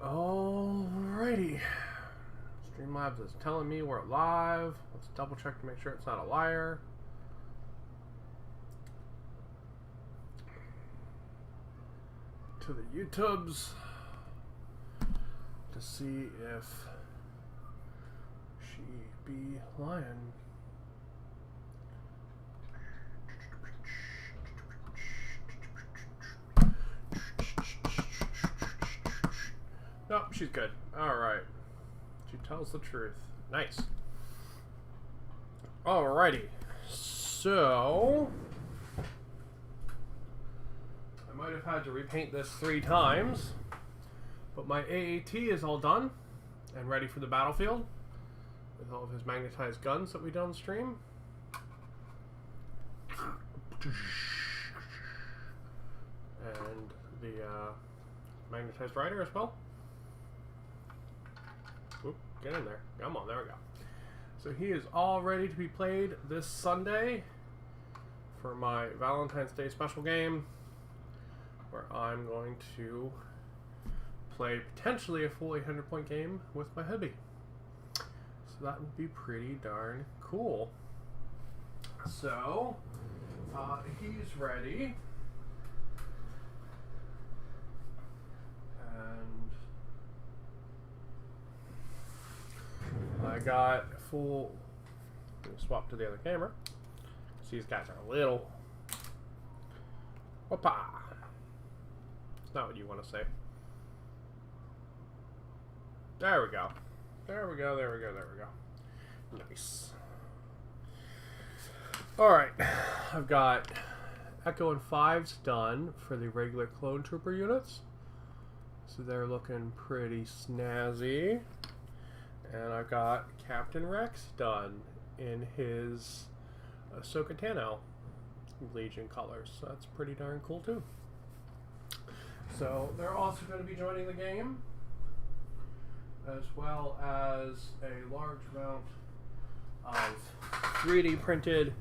Alrighty. Streamlabs is telling me we're live. Let's double check to make sure it's not a liar. To the YouTubes to see if she be lying. Nope, she's good. Alright. She tells the truth. Nice. Alrighty. So I might have had to repaint this 3 times, but my AAT is all done and ready for the battlefield with all of his magnetized guns that we done stream. And the magnetized rider as well. Oop, get in there. Come on, there we go. So he is all ready to be played this Sunday for my Valentine's Day special game, where I'm going to play potentially a full 800-point game with my hubby. So that would be pretty darn cool. So he's ready. And I got full. Swap to the other camera. These guys are a little. Whoopa! It's not what you want to say. There we go. There we go. There we go. There we go. Nice. All right, I've got Echo and Fives done for the regular clone trooper units. So they're looking pretty snazzy. And I've got Captain Rex done in his Ahsoka Tano Legion colors. So that's pretty darn cool too. So they're also going to be joining the game, as well as a large amount of 3D printed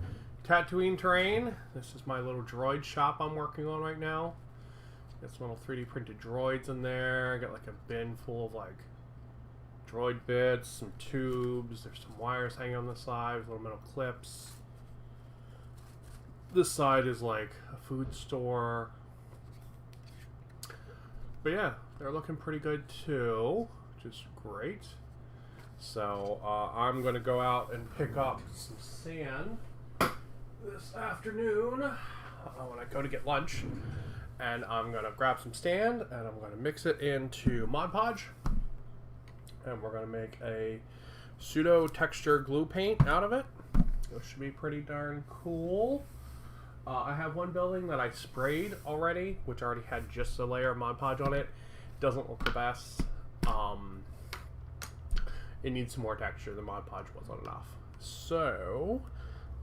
Tatooine terrain. This is my little droid shop I'm working on right now. Got some little 3D printed droids in there. I got like a bin full of like droid bits, some tubes. There's some wires hanging on the side, little metal clips. This side is like a food store. But yeah, they're looking pretty good too, which is great. So I'm going to go out and pick up some sand this afternoon when I go to get lunch. And I'm going to grab some sand and I'm going to mix it into Mod Podge. And we're going to make a pseudo texture glue paint out of it. It should be pretty darn cool. I have one building that I sprayed already, which already had just a layer of Mod Podge on it. Doesn't look the best. It needs some more texture. The Mod Podge wasn't enough. So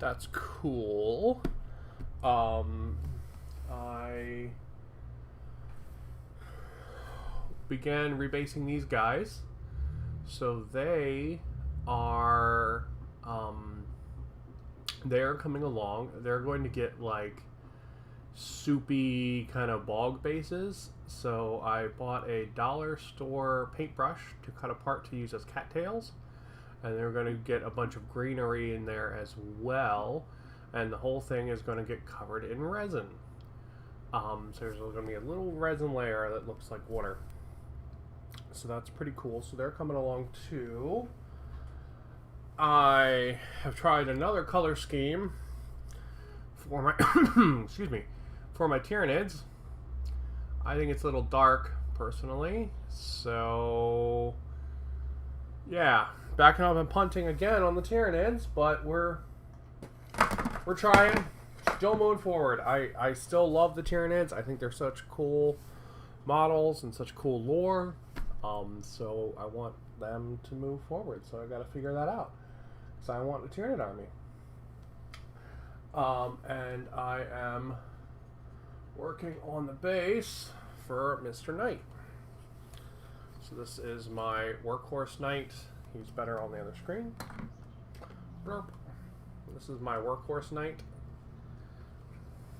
that's cool. I began rebasing these guys. So they are they're coming along. They're going to get like soupy kind of bog bases. So I bought a dollar store paintbrush to cut apart to use as cattails. And they're going to get a bunch of greenery in there as well. And the whole thing is going to get covered in resin. So there's going to be a little resin layer that looks like water. So that's pretty cool. So they're coming along too. I have tried another color scheme for my excuse me, for my Tyranids. I think it's a little dark personally. So yeah, backing up and punting again on the Tyranids, but we're trying. Still moving forward. I still love the Tyranids. I think they're such cool models and such cool lore. So I want them to move forward. So I got to figure that out. So I want a Tyranid army. And I am working on the base for Mr. Knight. So this is my workhorse Knight. He's better on the other screen. Blurp. This is my workhorse Knight.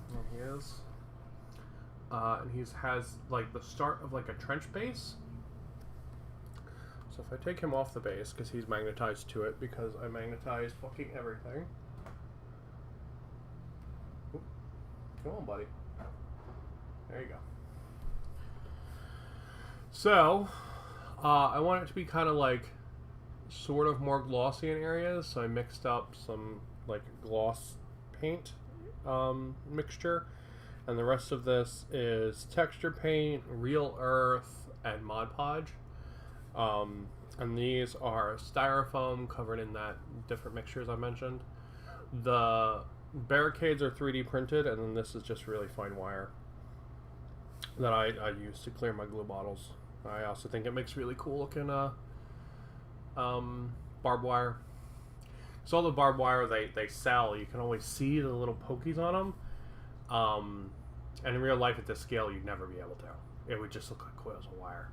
And he is. And he has like the start of like a trench base. So if I take him off the base, because he's magnetized to it, because I magnetized fucking everything. Oop. Come on, buddy. There you go. So, I want it to be kind of like, sort of more glossy in areas, so I mixed up some, like, gloss paint mixture. And the rest of this is texture paint, real earth, and Mod Podge. And these are styrofoam covered in that different mixtures I mentioned. The barricades are 3D printed, and then this is just really fine wire that I use to clear my glue bottles. I also think it makes really cool looking barbed wire. So all the barbed wire they sell, you can always see the little pokies on them. And in real life at this scale, you'd never be able to. It would just look like coils of wire.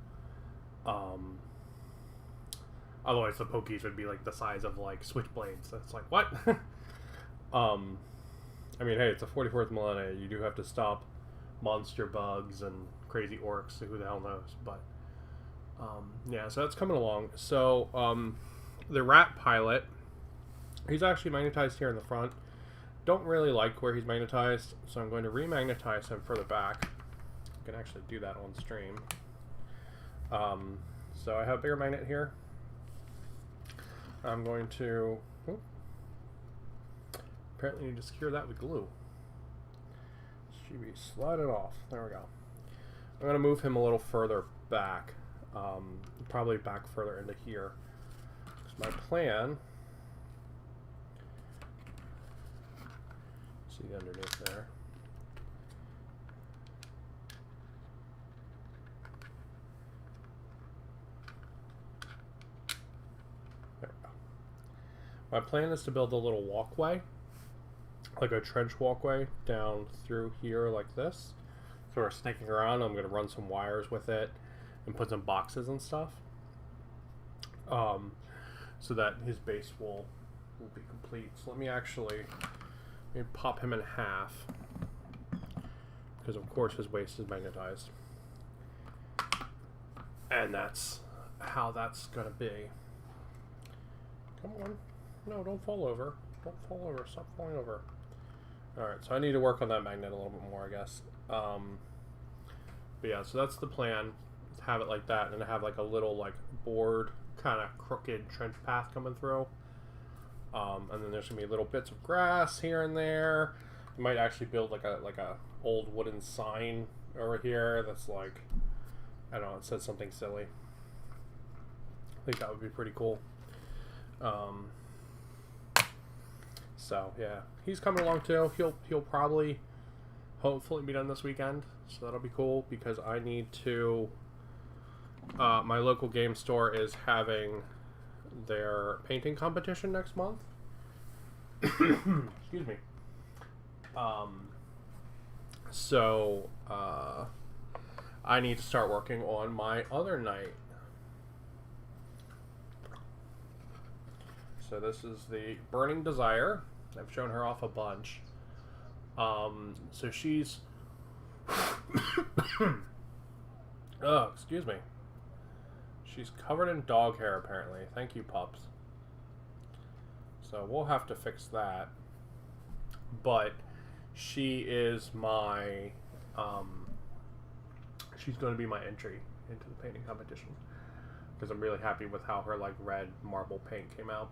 Otherwise, the pokies would be like the size of like switchblades. It's like, what? I mean, hey, it's a 44th millennia. You do have to stop monster bugs and crazy orcs. So who the hell knows? But yeah, so that's coming along. So the rat pilot, he's actually magnetized here in the front. Don't really like where he's magnetized, so I'm going to remagnetize him further back. I can actually do that on stream. So I have a bigger magnet here. I'm going to apparently need to secure that with glue. Should be slide it off. There we go. I'm going to move him a little further back, probably back further into here. My plan. See underneath there. There we go. My plan is to build a little walkway, like a trench walkway down through here like this. So we're snaking around. I'm going to run some wires with it and put some boxes and stuff, so that his base will be complete. So let me pop him in half, because of course his waist is magnetized, and that's how that's gonna be. Come on, no, don't fall over, don't fall over, stop falling over. Alright, so I need to work on that magnet a little bit more, I guess. But yeah, so that's the plan, have it like that, and have like a little like board kind of crooked trench path coming through. And then there's gonna be little bits of grass here and there. You might actually build like a old wooden sign over here that's like, I don't know, it says something silly. I think that would be pretty cool. So yeah, he's coming along too. He'll probably, hopefully, be done this weekend. So that'll be cool, because I need to. My local game store is having their painting competition next month. Excuse me. So I need to start working on my other night. So this is the Burning Desire. I've shown her off a bunch. So she's oh, excuse me. She's covered in dog hair, apparently. Thank you, pups. So we'll have to fix that. But she is my, she's going to be my entry into the painting competition, because I'm really happy with how her like red marble paint came out.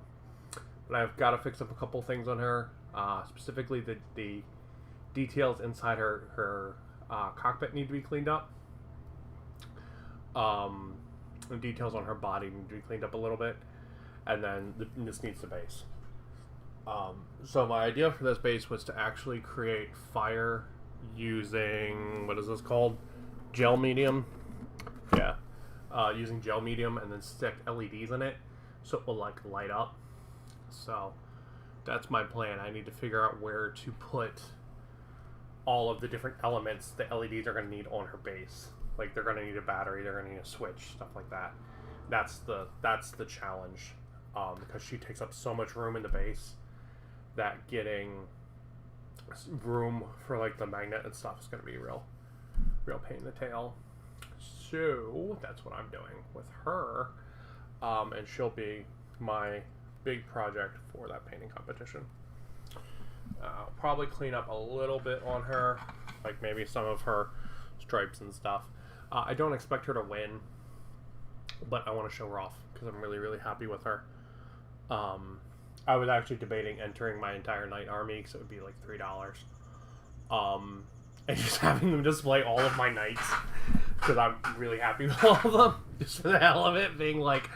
But I've got to fix up a couple things on her, specifically the details inside her cockpit need to be cleaned up. The details on her body need to be cleaned up a little bit, and then this needs the base. So my idea for this base was to actually create fire using, what is this called? Gel medium? Yeah. Using gel medium, and then stick LEDs in it so it will like light up. So that's my plan. I need to figure out where to put all of the different elements the LEDs are going to need on her base. Like, they're going to need a battery, they're going to need a switch, stuff like that. That's the challenge, because she takes up so much room in the base that getting room for like the magnet and stuff is going to be real pain in the tail. So that's what I'm doing with her. and she'll be my big project for that painting competition. I'll probably clean up a little bit on her, like maybe some of her stripes and stuff. I don't expect her to win, but I want to show her off because I'm really, really happy with her. I was actually debating entering my entire knight army because it would be like $3. And just having them display all of my knights because I'm really happy with all of them, just for the hell of it, being like,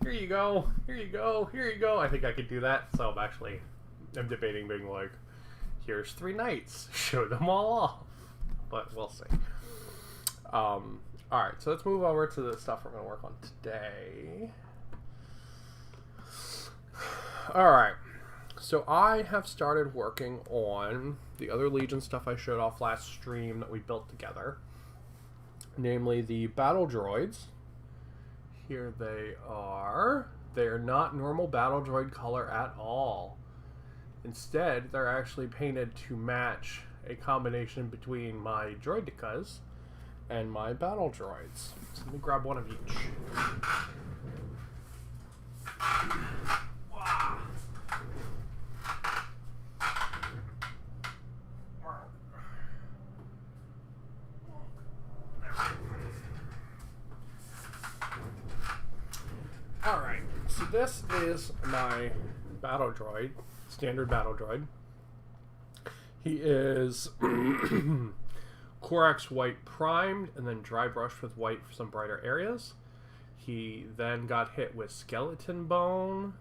here you go, here you go, here you go. I think I could do that, so I'm debating being like, here's 3 knights, show them all off, but we'll see. Alright, so let's move over to the stuff we're going to work on today. Alright, so I have started working on the other Legion stuff I showed off last stream that we built together. Namely the battle droids. Here they are. They are not normal battle droid color at all. Instead, they're actually painted to match a combination between my droidicas and my battle droids. So let me grab one of each. Alright, so this is my battle droid, standard battle droid. He is Corax white primed and then dry brushed with white for some brighter areas. He then got hit with skeleton bone,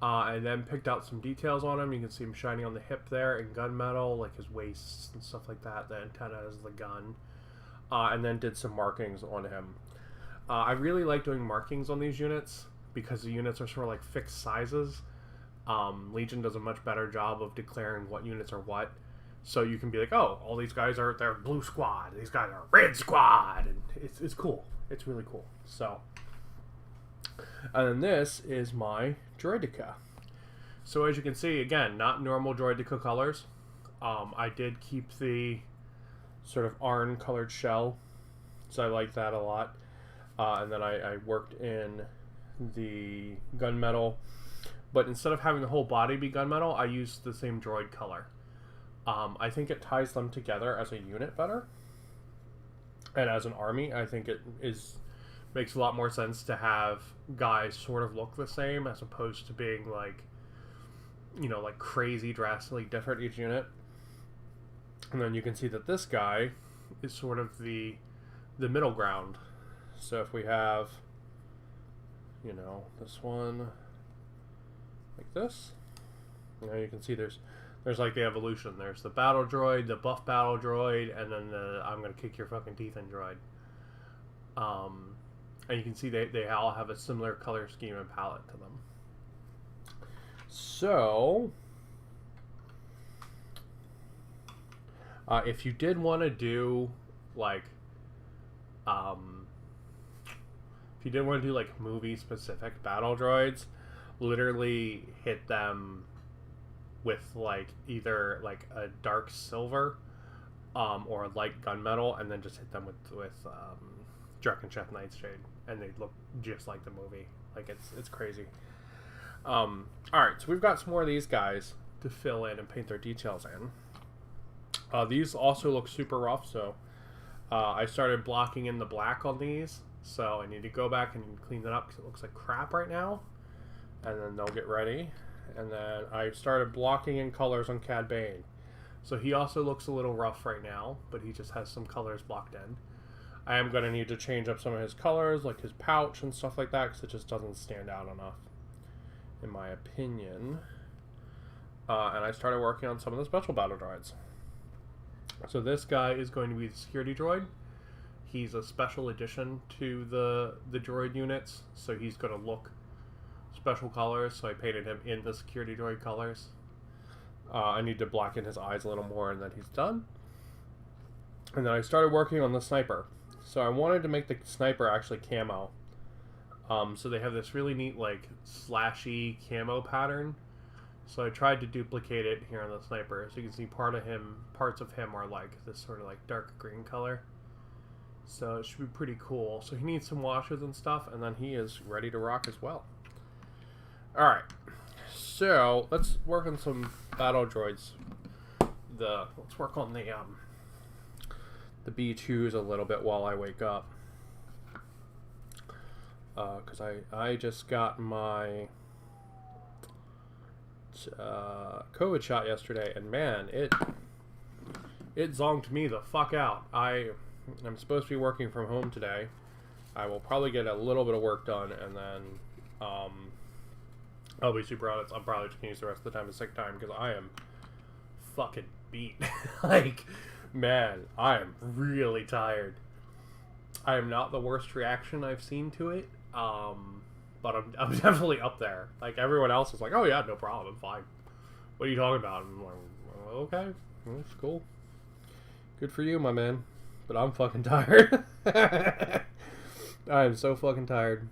and then picked out some details on him. You can see him shining on the hip there in gunmetal, like his waist and stuff like that. The antenna is the gun. And then did some markings on him. I really like doing markings on these units because the units are sort of like fixed sizes. Legion does a much better job of declaring what units are what. So you can be like, oh, all these guys are, they're blue squad, these guys are red squad, and it's cool. It's really cool. So, and then this is my droidica. So as you can see, again, not normal droidica colors. I did keep the sort of Arn colored shell, so I like that a lot. And then I worked in the gunmetal, but instead of having the whole body be gunmetal, I used the same droid color. I think it ties them together as a unit better, and as an army, I think it makes a lot more sense to have guys sort of look the same as opposed to being like, you know, like crazy drastically different each unit. And then you can see that this guy is sort of the middle ground. So if we have, you know, this one like this, you know, you can see there's like the evolution. There's the battle droid, the buff battle droid, and then the I'm gonna kick your fucking teeth in droid. And you can see they all have a similar color scheme and palette to them. So if you did want to do like movie specific battle droids, literally hit them with like either like a dark silver or a light gunmetal, and then just hit them with Draken Chef Nightshade, and they look just like the movie. Like it's crazy. Alright, so we've got some more of these guys to fill in and paint their details in. These also look super rough, so I started blocking in the black on these, so I need to go back and clean that up because it looks like crap right now, and then they'll get ready. And then I started blocking in colors on Cad Bane, so he also looks a little rough right now, but he just has some colors blocked in. I am going to need to change up some of his colors, like his pouch and stuff like that, because it just doesn't stand out enough, in my opinion. And I started working on some of the special battle droids. So this guy is going to be the security droid. He's a special addition to the droid units, so he's going to look special colors, so I painted him in the security droid colors. I need to blacken his eyes a little more, and then he's done. And then I started working on the sniper. So I wanted to make the sniper actually camo. So they have this really neat like slashy camo pattern. So I tried to duplicate it here on the sniper. So you can see parts of him are like this sort of like dark green color. So it should be pretty cool. So he needs some washes and stuff, and then he is ready to rock as well. Alright. So let's work on some battle droids. Let's work on the B2s a little bit while I wake up. Because I just got my COVID shot yesterday, and man, it zonked me the fuck out. I'm supposed to be working from home today. I will probably get a little bit of work done, and then I'll be super honest. I'm probably just gonna use the rest of the time as sick time because I am fucking beat. Like, man, I am really tired. I am not the worst reaction I've seen to it, but I'm definitely up there. Like, everyone else is like, oh yeah, no problem, I'm fine. What are you talking about? And I'm like, okay, that's cool. Good for you, my man. But I'm fucking tired. I am so fucking tired.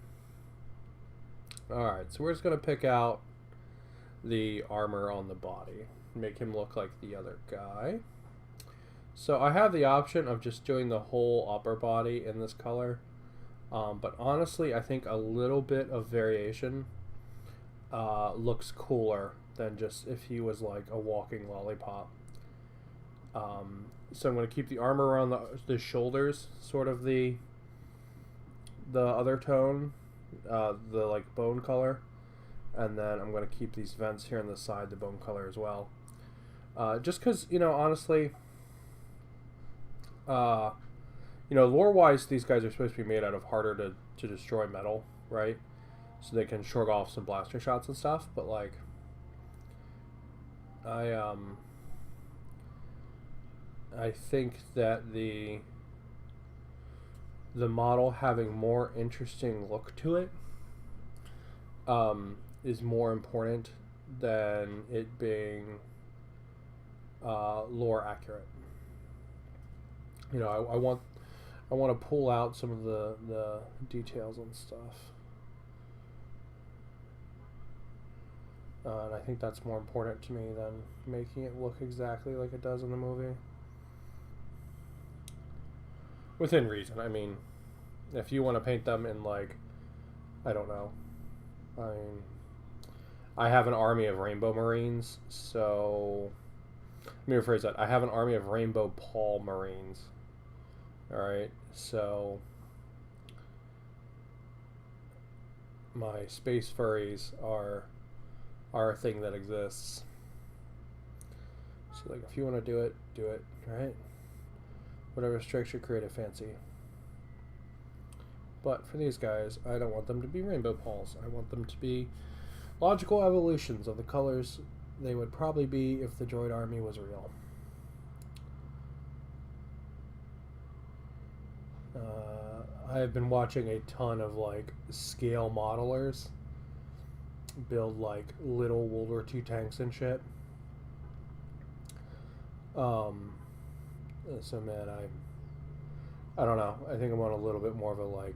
Alright, so we're just going to pick out the armor on the body. Make him look like the other guy. So I have the option of just doing the whole upper body in this color. But honestly, I think a little bit of variation looks cooler than just if he was like a walking lollipop. So I'm going to keep the armor around the shoulders, sort of the other tone, the like bone color, and then I'm going to keep these vents here on the side, the bone color as well. Just because, you know, honestly, you know, lore-wise, these guys are supposed to be made out of harder to destroy metal, right? So they can shrug off some blaster shots and stuff, but like, I think that the model having more interesting look to it is more important than it being lore accurate. You know, I want to pull out some of the details and stuff, and I think that's more important to me than making it look exactly like it does in the movie. Within reason. I mean, if you want to paint them in, like, I don't know. I mean, I have an army of Rainbow Marines, so let me rephrase that. I have an army of Rainbow Paul Marines. Alright, so my space furries are a thing that exists. So, like, if you want to do it, right? Whatever strikes your creative fancy. But for these guys, I don't want them to be rainbow Pauls. I want them to be logical evolutions of the colors they would probably be if the droid army was real. I've been watching a ton of like scale modelers build like little World War II tanks and shit. So man, I don't know. I think I'm on a little bit more of a like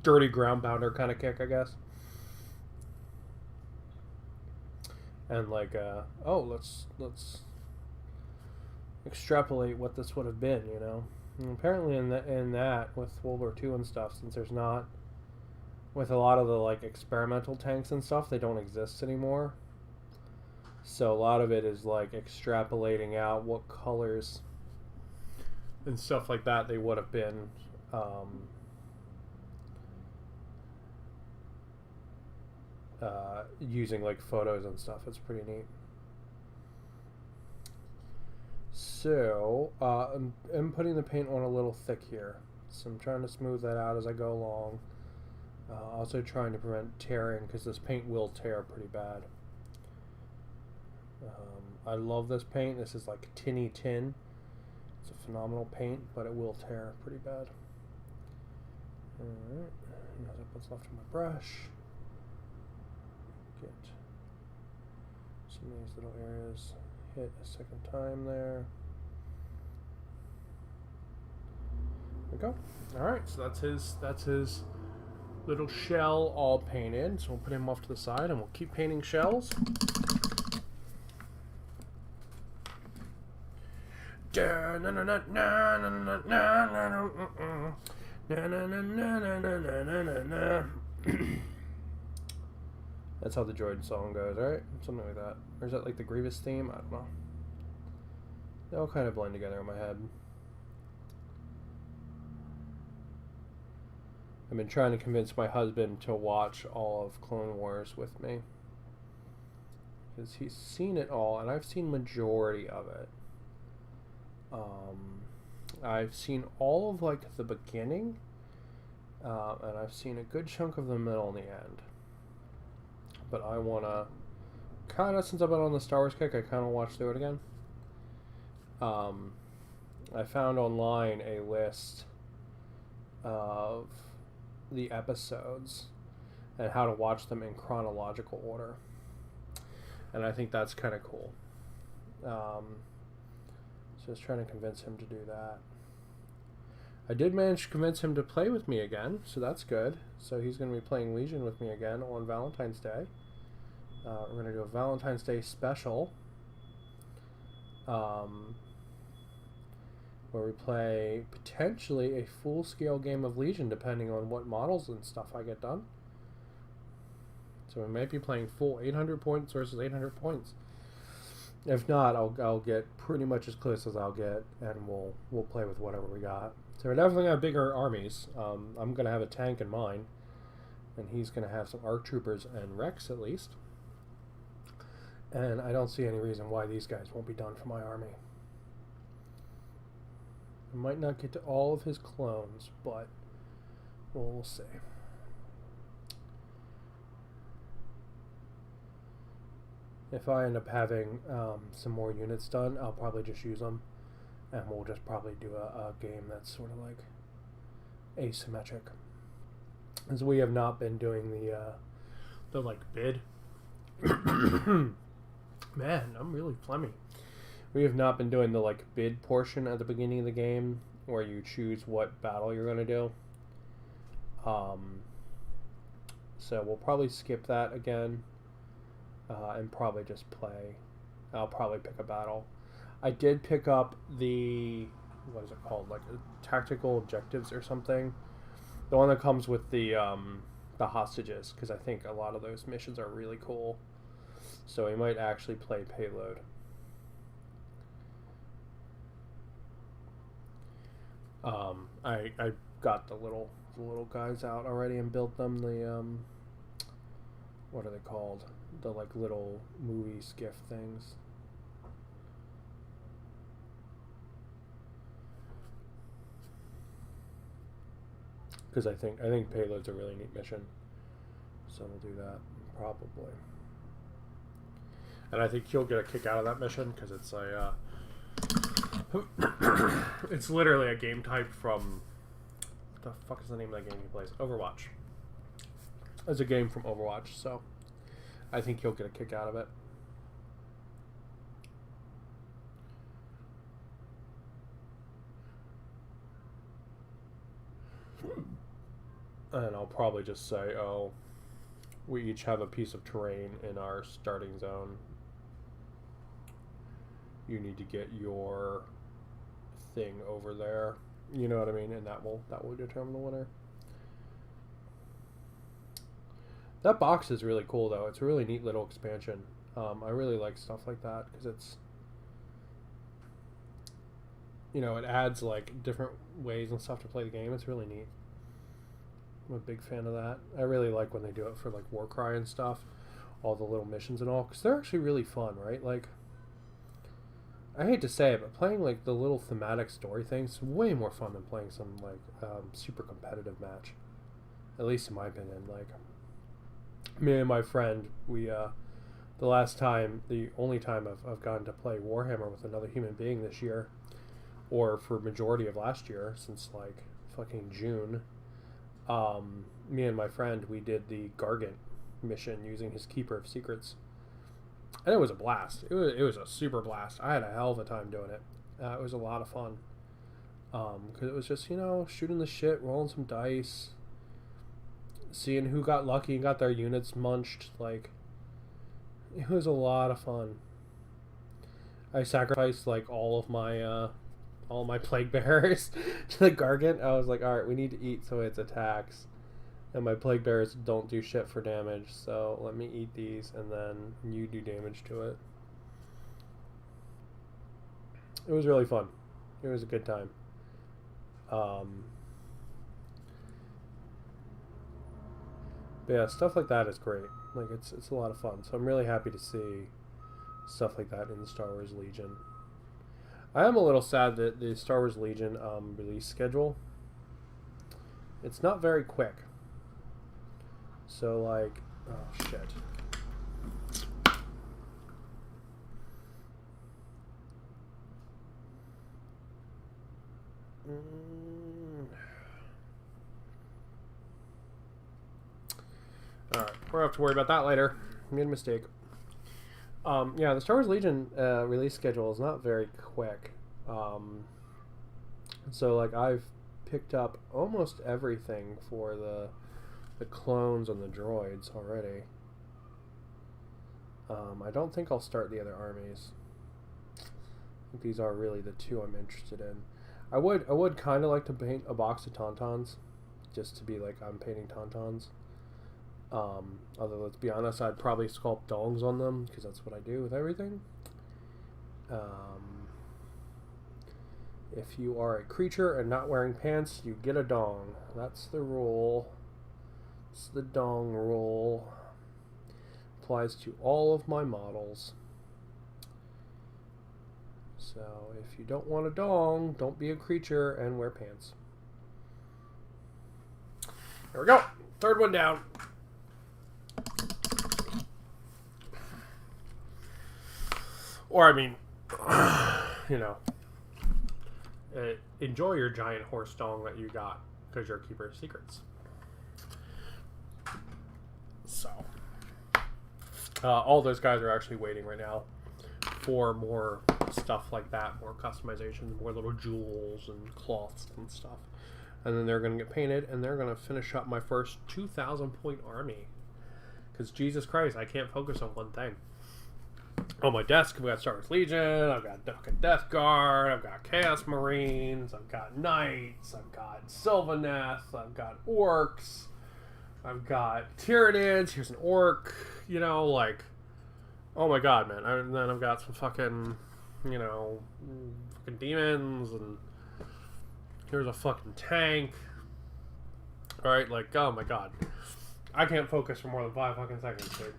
dirty ground pounder kind of kick, I guess. And like, oh, let's extrapolate what this would have been, you know. And apparently, in that with World War II and stuff, since there's not, with a lot of the like experimental tanks and stuff, they don't exist anymore. So a lot of it is like extrapolating out what colors and stuff like that they would have been. Using like photos and stuff. It's pretty neat. So I'm putting the paint on a little thick here, so I'm trying to smooth that out as I go along. Also trying to prevent tearing, because this paint will tear pretty bad. I love this paint. This is like tinny tin. It's a phenomenal paint, but it will tear pretty bad. Alright, that's what's left of my brush. Get some of these little areas hit a second time there. There we go. Alright, so that's his little shell all painted. So we'll put him off to the side and we'll keep painting shells. That's how the droid song goes, right? Something like that. Or is that like the Grievous theme? I don't know. They all kind of blend together in my head. I've been trying to convince my husband to watch all of Clone Wars with me. Because he's seen it all, and I've seen majority of it. I've seen all of like the beginning, and I've seen a good chunk of the middle and the end. But I want to kind of, since I've been on the Star Wars kick, I kind of watch through it again. I found online a list of the episodes and how to watch them in chronological order, and I think that's kind of cool. So just trying to convince him to do that. I did manage to convince him to play with me again, so that's good. So he's going to be playing Legion with me again on Valentine's Day. We're going to do a Valentine's Day special where we play potentially a full-scale game of Legion depending on what models and stuff I get done. So we might be playing full 800 points versus 800 points. If not, I'll get pretty much as close as I'll get, and we'll play with whatever we got. So we're definitely going to have bigger armies. I'm going to have a tank in mine, and he's going to have some ARC troopers and Rex at least. And I don't see any reason why these guys won't be done for my army. I might not get to all of his clones, but we'll see. If I end up having some more units done, I'll probably just use them, and we'll just probably do a game that's sort of like asymmetric, as we have not been doing the like bid. Man, I'm really phlegmy. We have not been doing the like bid portion at the beginning of the game, where you choose what battle you're going to do. So we'll probably skip that again. And probably just play. I'll probably pick a battle. I did pick up the, what is it called, like tactical objectives or something. The one that comes with the hostages, because I think a lot of those missions are really cool. So we might actually play payload. I got the little guys out already and built them. The what are they called? The like little movie skiff things. Because I think payload's a really neat mission, so we'll do that probably. And I think you'll get a kick out of that mission because it's a it's literally a game type from, what the fuck is the name of that game he plays? Overwatch. It's a game from Overwatch, so I think you'll get a kick out of it. And I'll probably just say, oh, we each have a piece of terrain in our starting zone. You need to get your thing over there. You know what I mean? And that will determine the winner. That box is really cool, though. It's a really neat little expansion. I really like stuff like that because it's, you know, it adds like different ways and stuff to play the game. It's really neat. I'm a big fan of that. I really like when they do it for like Warcry and stuff, all the little missions and all, because they're actually really fun, right? Like, I hate to say it, but playing like the little thematic story things is way more fun than playing some like super competitive match. At least in my opinion. Like, me and my friend, we the only time I've gotten to play Warhammer with another human being this year, or for majority of last year, since like fucking June. Me and my friend, we did the Gargant mission using his Keeper of Secrets, and it was a blast. It was a super blast. I had a hell of a time doing it. It was a lot of fun, because it was just, you know, shooting the shit, rolling some dice, seeing who got lucky and got their units munched. Like, it was a lot of fun. I sacrificed like all of my all my plague bearers to the Gargant. I was like, alright, we need to eat so its attacks. And my plague bearers don't do shit for damage, so let me eat these and then you do damage to it. It was really fun. It was a good time. But yeah, stuff like that is great. Like it's a lot of fun. So I'm really happy to see stuff like that in the Star Wars Legion. I am a little sad that the Star Wars Legion release schedule, it's not very quick. So like, oh shit. Alright, we'll have to worry about that later. Made a mistake. Yeah, the Star Wars Legion release schedule is not very quick. So like I've picked up almost everything for the clones and the droids already. I don't think I'll start the other armies. I think these are really the two I'm interested in. I would kind of like to paint a box of Tauntauns, just to be like I'm painting Tauntauns. Although let's be honest, I'd probably sculpt dongs on them because that's what I do with everything. If you are a creature and not wearing pants, you get a dong. That's the rule. It's the dong rule. Applies to all of my models. So if you don't want a dong, don't be a creature and wear pants. There we go. Third one down. Or, I mean, you know, enjoy your giant horse dong that you got because you're a keeper of secrets. So, all those guys are actually waiting right now for more stuff like that, more customizations, more little jewels and cloths and stuff. And then they're going to get painted, and they're going to finish up my first 2,000 point army. Because, Jesus Christ, I can't focus on one thing. On my desk, I've got Star Wars Legion, I've got Death Guard, I've got Chaos Marines, I've got Knights, I've got Sylvaneth, I've got Orcs, I've got Tyranids, here's an Orc, you know, like, oh my god, man. And then I've got some fucking, you know, fucking demons, and here's a fucking tank. Alright, like, oh my god. I can't focus for more than 5 fucking seconds, dude.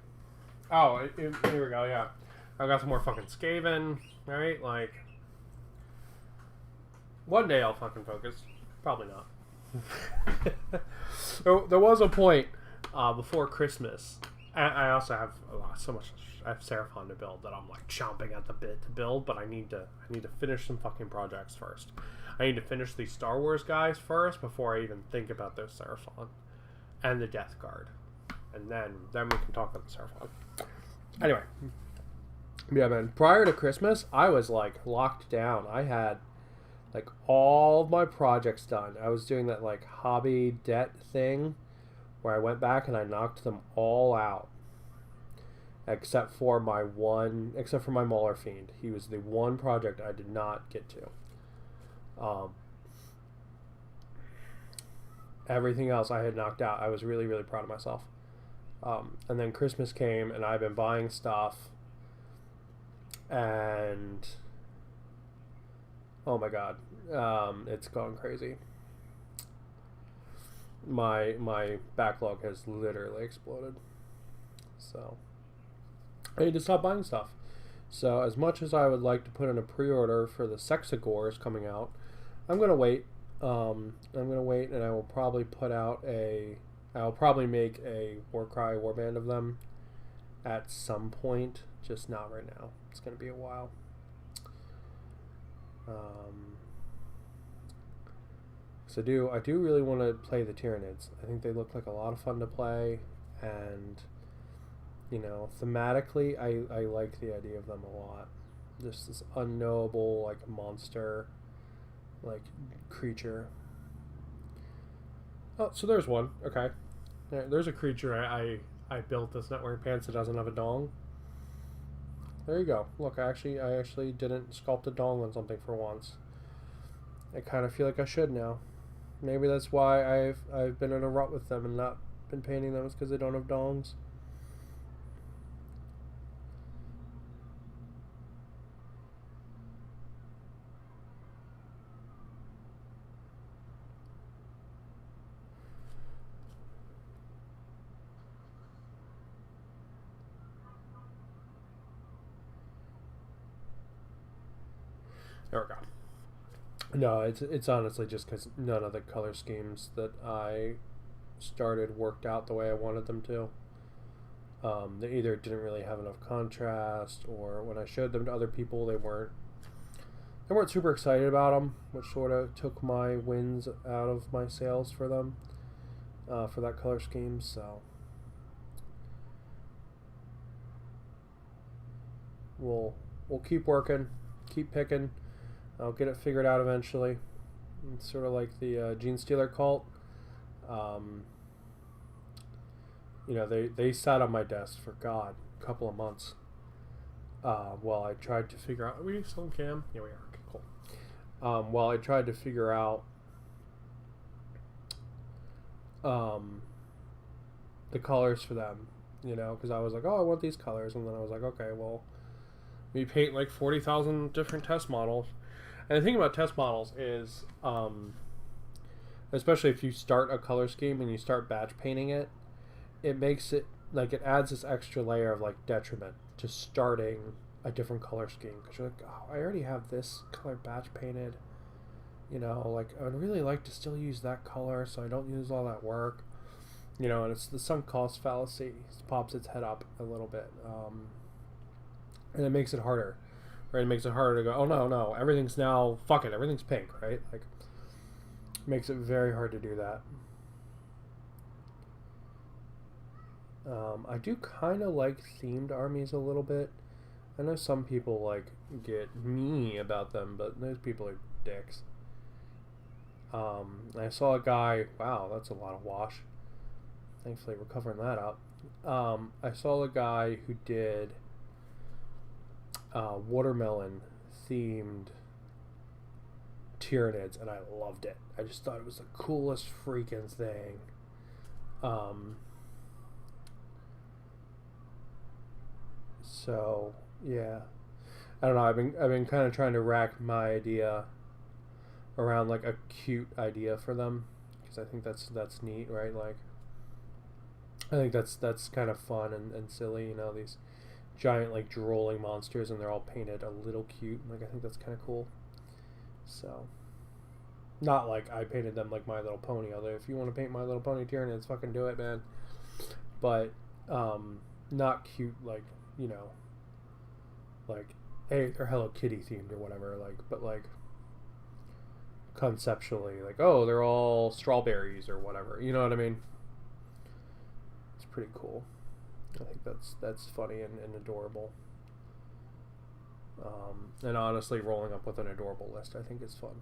Oh, here we go, yeah. I've got some more fucking Skaven, right? Like, one day I'll fucking focus. Probably not. There was a point before Christmas. I also have so much. I have Seraphon to build that I'm like chomping at the bit to build, but I need to finish some fucking projects first. I need to finish these Star Wars guys first before I even think about those Seraphon and the Death Guard, and then we can talk about the Seraphon. Anyway, yeah, man. Prior to Christmas, I was like locked down. I had like all of my projects done. I was doing that like hobby debt thing where I went back and I knocked them all out. Except for my Mauler Fiend. He was the one project I did not get to. Everything else I had knocked out. I was really, really proud of myself. And then Christmas came and I've been buying stuff. And oh my god, it's gone crazy. My backlog has literally exploded. So I need to stop buying stuff. So as much as I would like to put in a pre-order for the Sexagores coming out, I'm gonna wait. I'm gonna wait, and I will probably I'll probably make a Warcry warband of them at some point, just not right now. It's gonna be a while. So I do really want to play the Tyranids. I think they look like a lot of fun to play, and you know, thematically, I like the idea of them a lot. Just this unknowable, like, monster, like, creature. Oh, so there's one. Okay. There's a creature I built that's not wearing pants that doesn't have a dong. There you go. Look, I actually didn't sculpt a dong on something for once. I kind of feel like I should now. Maybe that's why I've been in a rut with them and not been painting them, is because they don't have dongs. There we go. No, it's honestly just because none of the color schemes that I started worked out the way I wanted them to. They either didn't really have enough contrast, or when I showed them to other people, they weren't super excited about them, which sort of took my wins out of my sales for them, for that color scheme. So we'll keep working, keep picking. I'll get it figured out eventually. It's sort of like the Gene Stealer cult. You know, they sat on my desk for a couple of months. While I tried to figure out. Are we still on cam? Yeah, we are. Okay, cool. While I tried to figure out the colors for them, you know, because I was like, oh, I want these colors, and then I was like, okay, well, we paint like 40,000 different test models. And the thing about test models is, especially if you start a color scheme and you start batch painting it, it makes it like it adds this extra layer of like detriment to starting a different color scheme, because you're like, oh, I already have this color batch painted, you know, like I would really like to still use that color so I don't use all that work, you know. And it's the sunk cost fallacy. It pops its head up a little bit, and it makes it harder. Right, it makes it harder to go, oh no, everything's now, fuck it, everything's pink, right? Like, makes it very hard to do that. I do kind of like themed armies a little bit. I know some people like get me about them, but those people are dicks. I saw a guy, wow, that's a lot of wash. Thankfully we're covering that up. I saw a guy who did watermelon themed Tyranids, and I loved it. I just thought it was the coolest freaking thing. So yeah, I don't know. I've been kind of trying to rack my idea around like a cute idea for them, because I think that's neat, right? Like, I think that's kind of fun and silly, you know, these giant like drooling monsters, and they're all painted a little cute. Like, I think that's kind of cool. So, not like I painted them like My Little Pony, although if you want to paint My Little Pony Tyranids, fucking do it, man. But not cute, like, you know, like, hey, they're Hello Kitty themed or whatever, like, but like conceptually, like, oh, they're all strawberries or whatever, you know what I mean? It's pretty cool. I think that's funny and adorable. And honestly, rolling up with an adorable list, I think, is fun.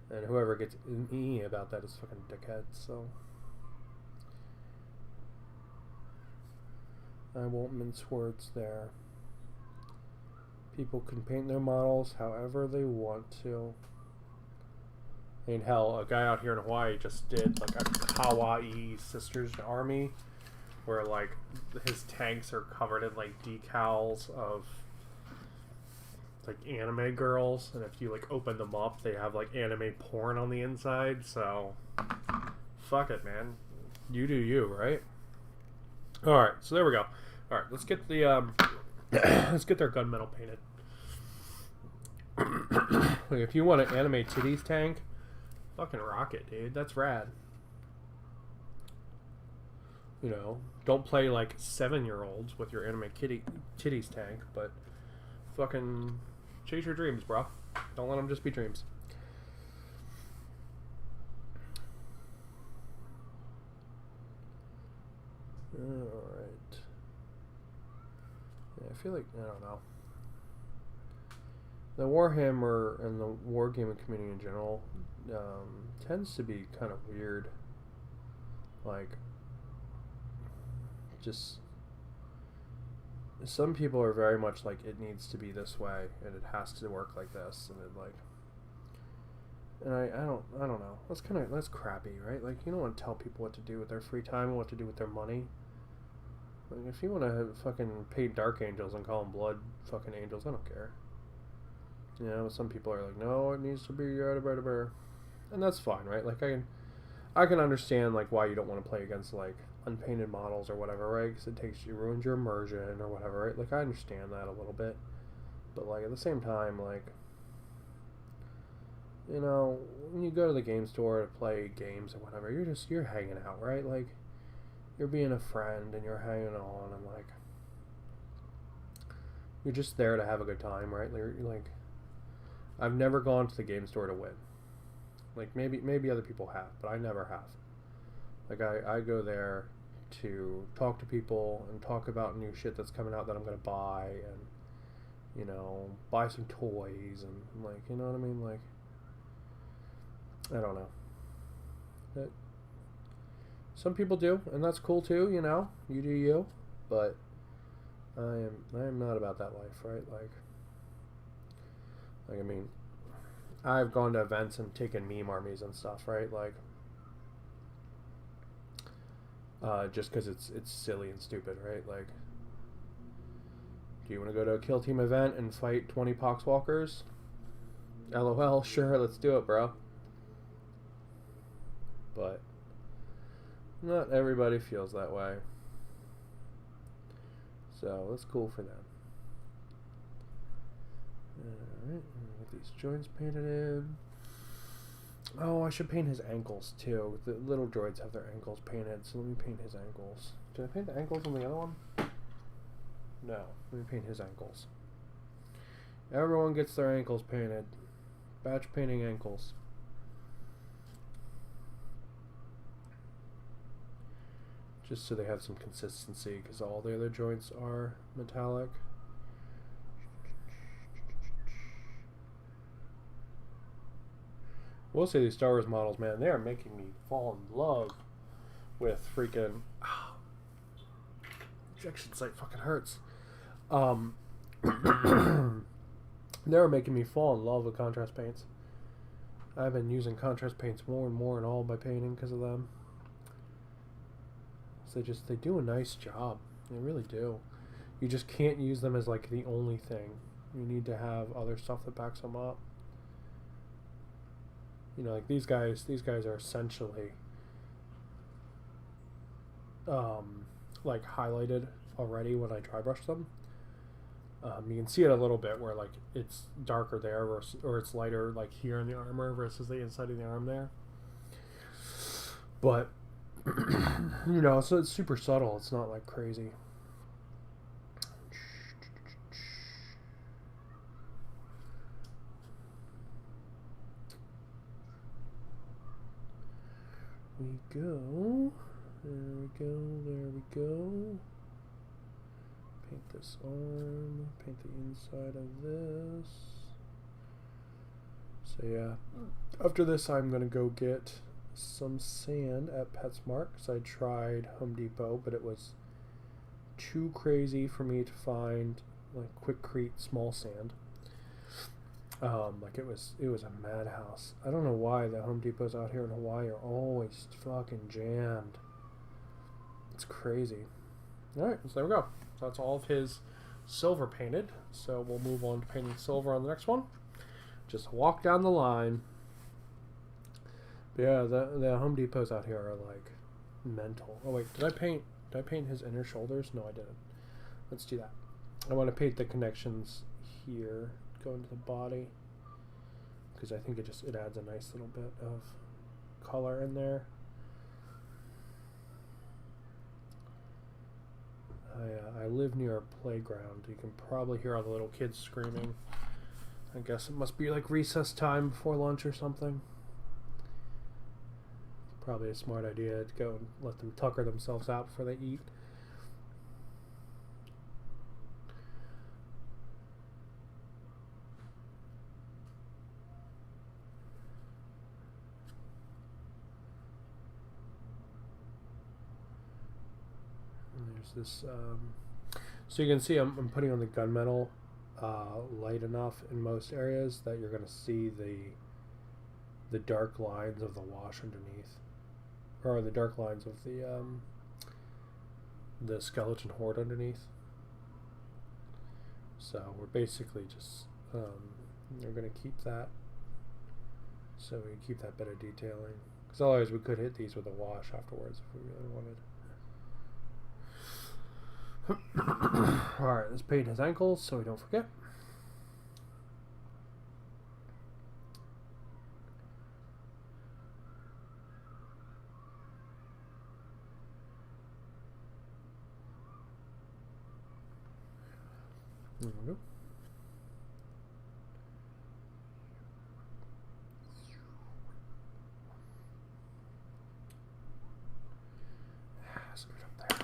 And whoever gets me about that is fucking dickhead, so I won't mince words there. People can paint their models however they want to. I mean, hell, a guy out here in Hawaii just did like a Kawaii Sisters Army, where like his tanks are covered in like decals of like anime girls, and if you like open them up, they have like anime porn on the inside. So fuck it, man. You do you, right? All right, so there we go. All right, let's get the let's get their gunmetal painted. Like, if you want an anime titties tank, fucking rock it, dude. That's rad. You know, don't play like 7-year-olds with your anime titties tank, but fucking chase your dreams, bro. Don't let them just be dreams. Alright. Yeah, I feel like, I don't know. The Warhammer and the wargaming community in general tends to be kind of weird. Like, just some people are very much like, it needs to be this way and it has to work like this, and it like, And I don't know. That's crappy, right? Like, you don't want to tell people what to do with their free time and what to do with their money. Like, if you want to fucking pay dark angels and call them blood fucking angels, I don't care. You know, some people are like, no, it needs to be and that's fine, right? Like, I can understand like why you don't want to play against like unpainted models or whatever, right? Because it ruins your immersion or whatever, right? Like, I understand that a little bit, but like at the same time, like, you know, when you go to the game store to play games or whatever, you're hanging out, right? Like, you're being a friend and you're hanging on and like you're just there to have a good time, right? Like I've never gone to the game store to win. Like, maybe other people have, but I never have. Like, I go there to talk to people and talk about new shit that's coming out that I'm gonna buy, and, you know, buy some toys and like, you know what I mean? Like, I don't know. Some people do, and that's cool too. You know, you do you. But I am not about that life, right? Like I mean, I've gone to events and taken meme armies and stuff, right? Like, just because it's silly and stupid, right? Like, do you want to go to a kill team event and fight 20 poxwalkers? LOL, sure, let's do it, bro. But not everybody feels that way. So that's cool for them. Alright, get these joints painted in. Oh, I should paint his ankles too. The little droids have their ankles painted, so let me paint his ankles. Did I paint the ankles on the other one? No, let me paint his ankles. Everyone gets their ankles painted. Batch painting ankles. Just so they have some consistency, because all the other joints are metallic. We'll say these Star Wars models, man, they are making me fall in love with freaking... Injection site fucking hurts. They're making me fall in love with contrast paints. I've been using contrast paints more and more in all my painting because of them. So they do a nice job. They really do. You just can't use them as like the only thing. You need to have other stuff that backs them up. You know, like these guys are essentially like highlighted already when I dry brush them. You can see it a little bit where like it's darker there or it's lighter like here in the armor versus the inside of the arm there. But you know, so it's super subtle. It's not like crazy. We go. There we go. There we go. Paint this arm. Paint the inside of this. So yeah. After this, I'm gonna go get some sand at PetSmart because I tried Home Depot, but it was too crazy for me to find like Quikrete small sand. Like it was a madhouse. I don't know why the Home Depots out here in Hawaii are always fucking jammed. It's crazy. Alright, so there we go. So that's all of his silver painted. So we'll move on to painting silver on the next one. Just walk down the line. But yeah, the Home Depots out here are like mental. Oh wait, did I paint his inner shoulders? No, I didn't. Let's do that. I want to paint the connections here, go into the body, because I think it adds a nice little bit of color in there. I live near a playground. You can probably hear all the little kids screaming. I guess it must be like recess time before lunch or something. Probably a smart idea to go and let them tucker themselves out before they eat. And there's this, so you can see I'm putting on the gunmetal light enough in most areas that you're going to see the the dark lines of the wash underneath, or the dark lines of the skeleton horde underneath. So we're basically just we're going to keep that, so we keep that better detailing, because otherwise we could hit these with a wash afterwards if we really wanted. Alright, let's paint his ankles so we don't forget. There we go. Screw it up there.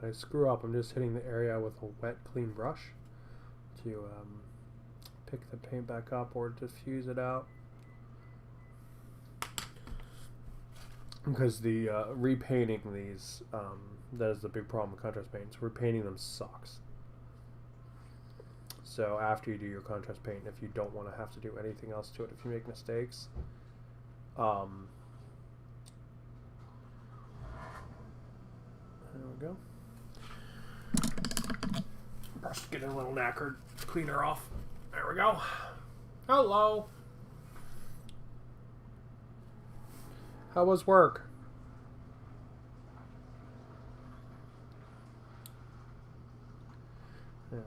I screw up, I'm just hitting the area with a wet, clean brush to pick the paint back up or diffuse it out. Because the repainting these, that is the big problem with contrast paints. Repainting them sucks. So after you do your contrast paint, if you don't want to have to do anything else to it, if you make mistakes, there we go. Brush getting a little knackered. Clean her off. There we go. Hello. How was work? There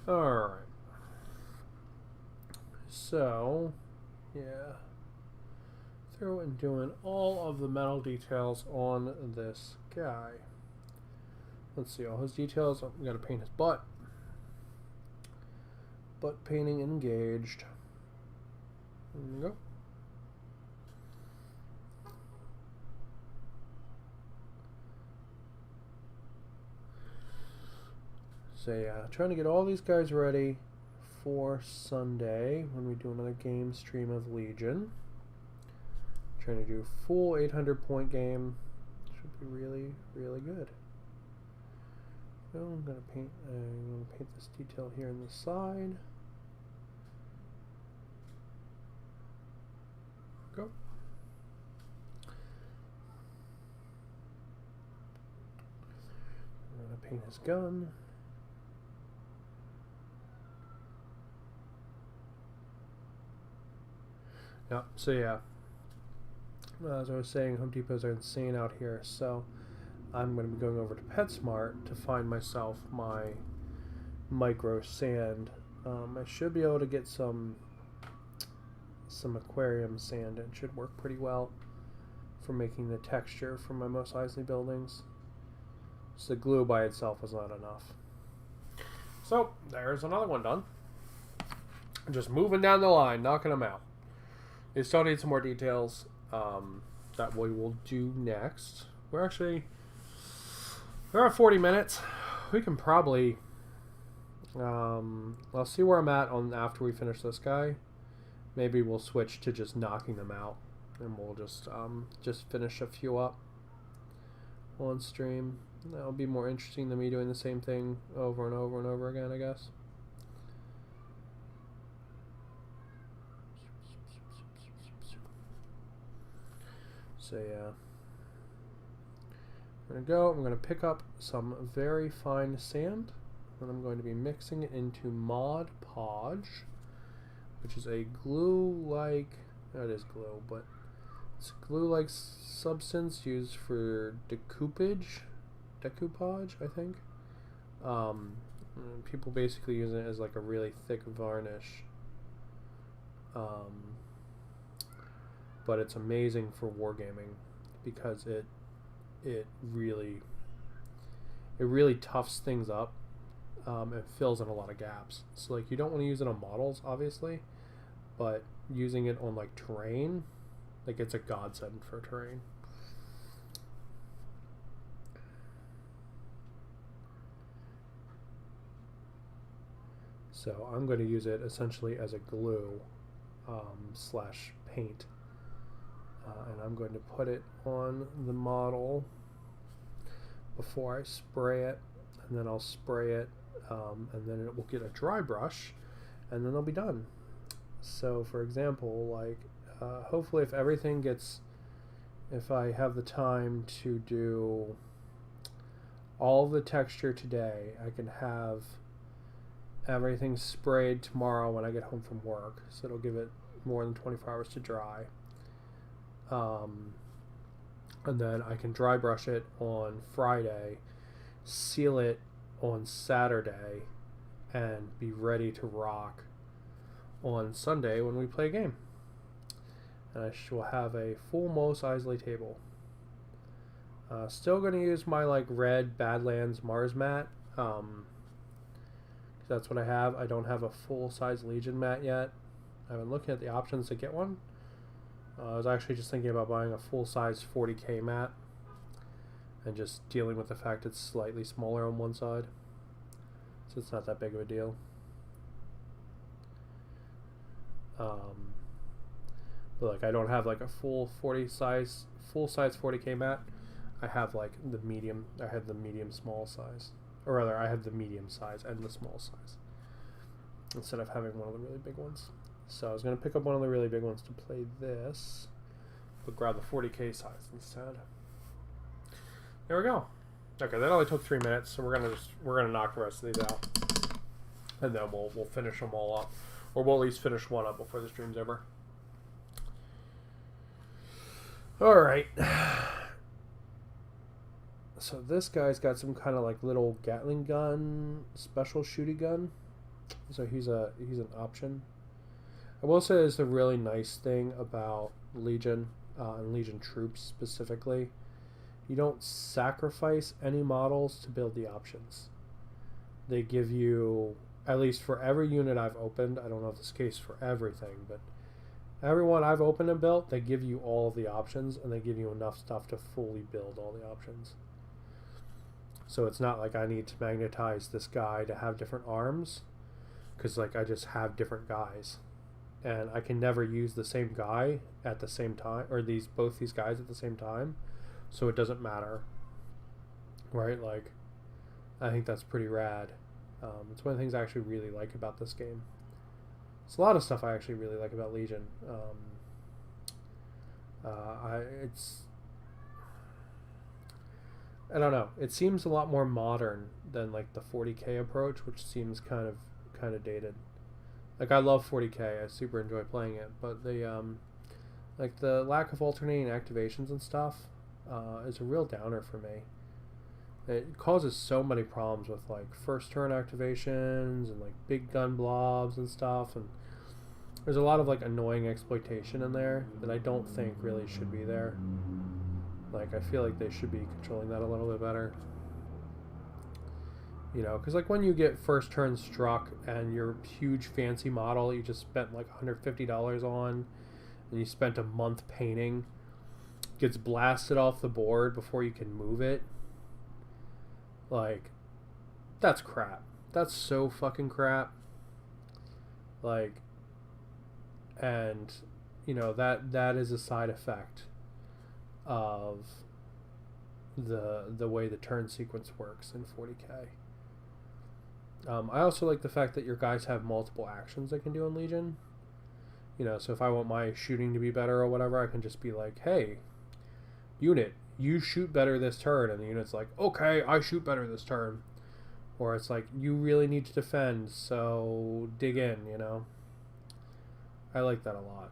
we go. Alright. So, yeah. Through and doing all of the metal details on this guy. Let's see, all his details. We gotta paint his butt. Butt painting engaged. There we go. So yeah, trying to get all these guys ready for Sunday when we do another game stream of Legion. Trying to do a full 800 point game. Should be really, really good. So I'm gonna paint this detail here on the side. Go. I'm gonna paint his gun. Yeah, so yeah, as I was saying, Home Depots are insane out here, so I'm going to be going over to PetSmart to find myself my micro sand. I should be able to get some aquarium sand. It should work pretty well for making the texture for my Mos Eisley buildings. So the glue by itself was not enough. So there's another one done. Just moving down the line, knocking them out. You still need some more details that we will do next. We're at 40 minutes. We can probably I'll see where I'm at on after we finish this guy. Maybe we'll switch to just knocking them out, and we'll just finish a few up on stream. That'll be more interesting than me doing the same thing over and over and over again, I guess. So yeah, I'm going to go, I'm going to pick up some very fine sand, and I'm going to be mixing it into Mod Podge, which is a glue-like, that is glue, but it's a glue-like substance used for decoupage, I think. People basically use it as like a really thick varnish. But it's amazing for wargaming because it really toughs things up. It fills in a lot of gaps. So like you don't want to use it on models, obviously, but using it on like terrain, like it's a godsend for terrain. So I'm going to use it essentially as a glue slash paint. And I'm going to put it on the model before I spray it, and then I'll spray it and then it will get a dry brush, and then they'll be done. So, for example, like, hopefully if I have the time to do all the texture today, I can have everything sprayed tomorrow when I get home from work. So it'll give it more than 24 hours to dry. And then I can dry brush it on Friday, seal it on Saturday, and be ready to rock on Sunday when we play a game. And I will have a full Mos Eisley table. Still going to use my like red Badlands Mars mat. That's what I have. I don't have a full-size Legion mat yet. I've been looking at the options to get one. I was actually just thinking about buying a full-size 40K mat and just dealing with the fact it's slightly smaller on one side. So it's not that big of a deal. But like I don't have like a full size 40K mat. I have like the medium. I have the medium small size, or rather, I have the medium size and the small size instead of having one of the really big ones. So I was gonna pick up one of the really big ones to play this, but grab the 40K size instead. There we go. Okay, that only took 3 minutes, so we're gonna knock the rest of these out, and then we'll finish them all up, or we'll at least finish one up before the stream's over. All right. So this guy's got some kind of like little Gatling gun, special shooty gun. So he's an option. I will say there's a really nice thing about Legion and Legion troops specifically. You don't sacrifice any models to build the options. They give you, at least for every unit I've opened, I don't know if this is the case for everything, but everyone I've opened and built, they give you all of the options, and they give you enough stuff to fully build all the options. So it's not like I need to magnetize this guy to have different arms, because like I just have different guys, and I can never use the same guy at the same time, or both these guys at the same time, so it doesn't matter, right? Like, I think that's pretty rad. It's one of the things I actually really like about this game. It's a lot of stuff I actually really like about Legion. I don't know. It seems a lot more modern than like the 40K approach, which seems kind of dated. Like I love 40K. I super enjoy playing it, but like the lack of alternating activations and stuff is a real downer for me. It causes so many problems with like first turn activations and like big gun blobs and stuff, and there's a lot of like annoying exploitation in there that I don't think really should be there. Like I feel like they should be controlling that a little bit better. You know, because like when you get first turn struck and your huge fancy model you just spent like $150 on, and you spent a month painting, gets blasted off the board before you can move it. Like, that's crap. That's so fucking crap. Like, and you know that is a side effect of the way the turn sequence works in 40K. I also like the fact that your guys have multiple actions they can do in Legion. You know, so if I want my shooting to be better or whatever, I can just be like, hey, unit, you shoot better this turn, and the unit's like, okay, I shoot better this turn. Or it's like, you really need to defend, so dig in, you know. I like that a lot.